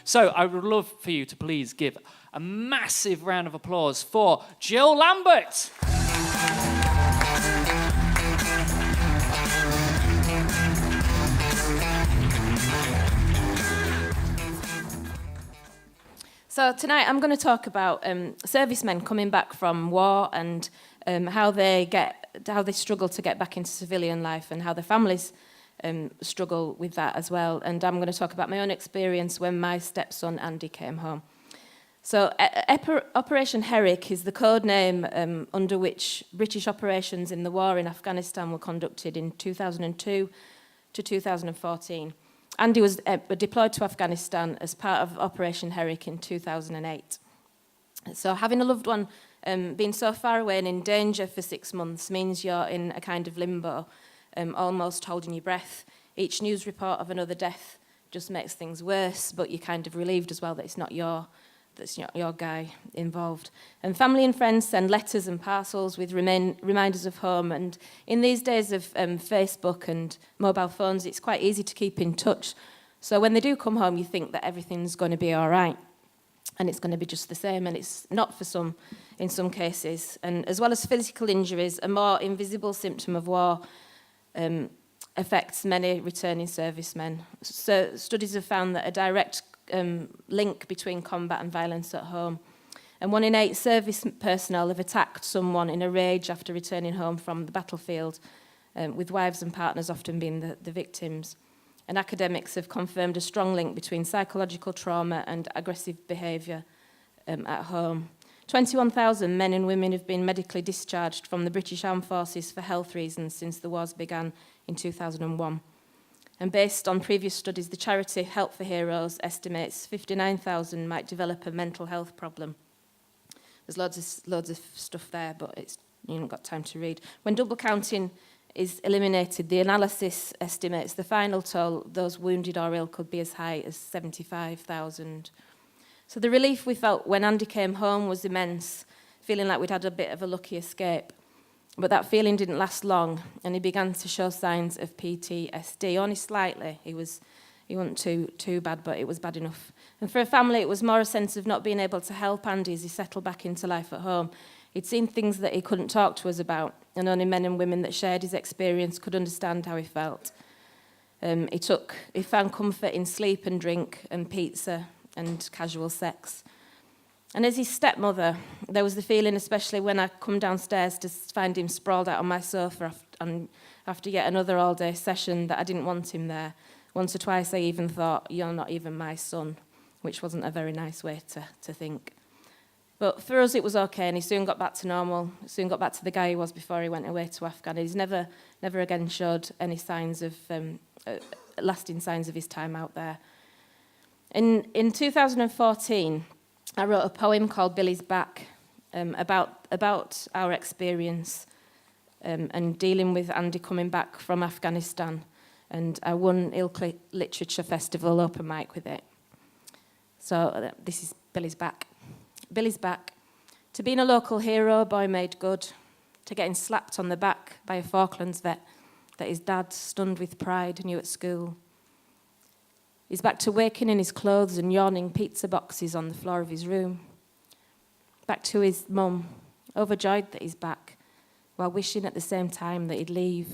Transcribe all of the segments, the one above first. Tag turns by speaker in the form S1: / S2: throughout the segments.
S1: So I would love for you to please give a massive round of applause for Gill Lambert.
S2: So tonight I'm going to talk about servicemen coming back from war and how they struggle to get back into civilian life and how their families struggle with that as well. And I'm going to talk about my own experience when my stepson Andy came home. So Operation Herrick is the code name under which British operations in the war in Afghanistan were conducted in 2002 to 2014. Andy was deployed to Afghanistan as part of Operation Herrick in 2008. So having a loved one being so far away and in danger for 6 months means you're in a kind of limbo, almost holding your breath. Each news report of another death just makes things worse, but you're kind of relieved as well that it's not your guy involved. And family and friends send letters and parcels with reminders of home. And in these days of Facebook and mobile phones, it's quite easy to keep in touch. So when they do come home, you think that everything's going to be all right. And it's going to be just the same. And it's not for some, in some cases. And as well as physical injuries, a more invisible symptom of war affects many returning servicemen. So studies have found that a direct link between combat and violence at home. And 1 in 8 service personnel have attacked someone in a rage after returning home from the battlefield, with wives and partners often being the victims. And academics have confirmed a strong link between psychological trauma and aggressive behaviour at home. 21,000 men and women have been medically discharged from the British Armed Forces for health reasons since the wars began in 2001. And based on previous studies, the charity Help for Heroes estimates 59,000 might develop a mental health problem. There's loads of stuff there, but you haven't got time to read. When double counting is eliminated, the analysis estimates the final toll those wounded or ill could be as high as 75,000. So the relief we felt when Andy came home was immense, feeling like we'd had a bit of a lucky escape. But that feeling didn't last long, and he began to show signs of PTSD, only slightly. He wasn't too bad, but it was bad enough. And for a family, it was more a sense of not being able to help Andy as he settled back into life at home. He'd seen things that he couldn't talk to us about, and only men and women that shared his experience could understand how he felt. He found comfort in sleep and drink and pizza and casual sex. And as his stepmother, there was the feeling, especially when I come downstairs to find him sprawled out on my sofa after yet another all-day session, that I didn't want him there. Once or twice I even thought, you're not even my son, which wasn't a very nice way to think. But for us it was okay, and he soon got back to normal, soon got back to the guy he was before he went away to Afghan. He's never again showed any signs of, lasting signs of his time out there. In 2014, I wrote a poem called Billy's Back, about our experience and dealing with Andy coming back from Afghanistan. And I won Ilkley Literature Festival open mic with it. So this is Billy's Back. Billy's back. To being a local hero, boy made good. To getting slapped on the back by a Falklands vet that his dad, stunned with pride, knew at school. He's back to waking in his clothes and yawning pizza boxes on the floor of his room. Back to his mum, overjoyed that he's back, while wishing at the same time that he'd leave.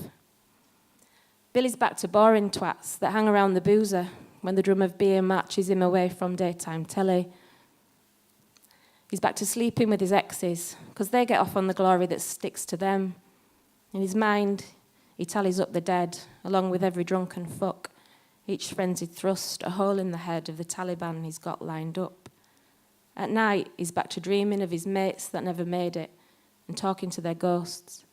S2: Billy's back to boring twats that hang around the boozer when the drum of beer marches him away from daytime telly. He's back to sleeping with his exes, because they get off on the glory that sticks to them. In his mind, he tallies up the dead, along with every drunken fuck. Each frenzied thrust, a hole in the head of the Taliban he's got lined up. At night, he's back to dreaming of his mates that never made it and talking to their ghosts.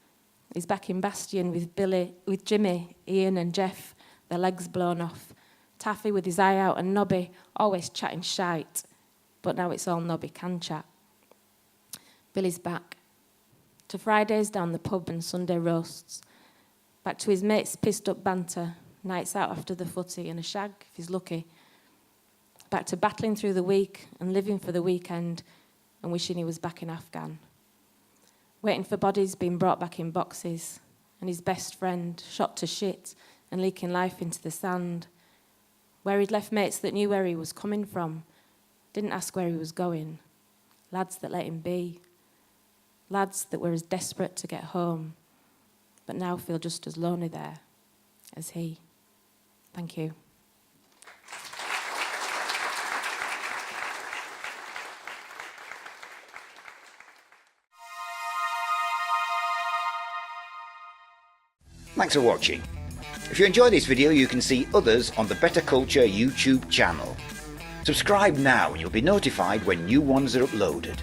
S2: He's back in Bastion with Jimmy, Ian and Jeff, their legs blown off. Taffy with his eye out and Nobby, always chatting shite. But now it's all Nobby can chat. Billy's back. To Fridays down the pub and Sunday roasts. Back to his mates' pissed up banter. Nights out after the footy and a shag, if he's lucky. Back to battling through the week and living for the weekend and wishing he was back in Afghan. Waiting for bodies being brought back in boxes and his best friend shot to shit and leaking life into the sand. Where he'd left mates that knew where he was coming from didn't ask where he was going, lads that let him be, lads that were as desperate to get home, but now feel just as lonely there as he. Thank you.
S3: Thanks for watching. If you enjoyed this video, you can see others on the Bettakultcha YouTube channel. Subscribe now and you'll be notified when new ones are uploaded.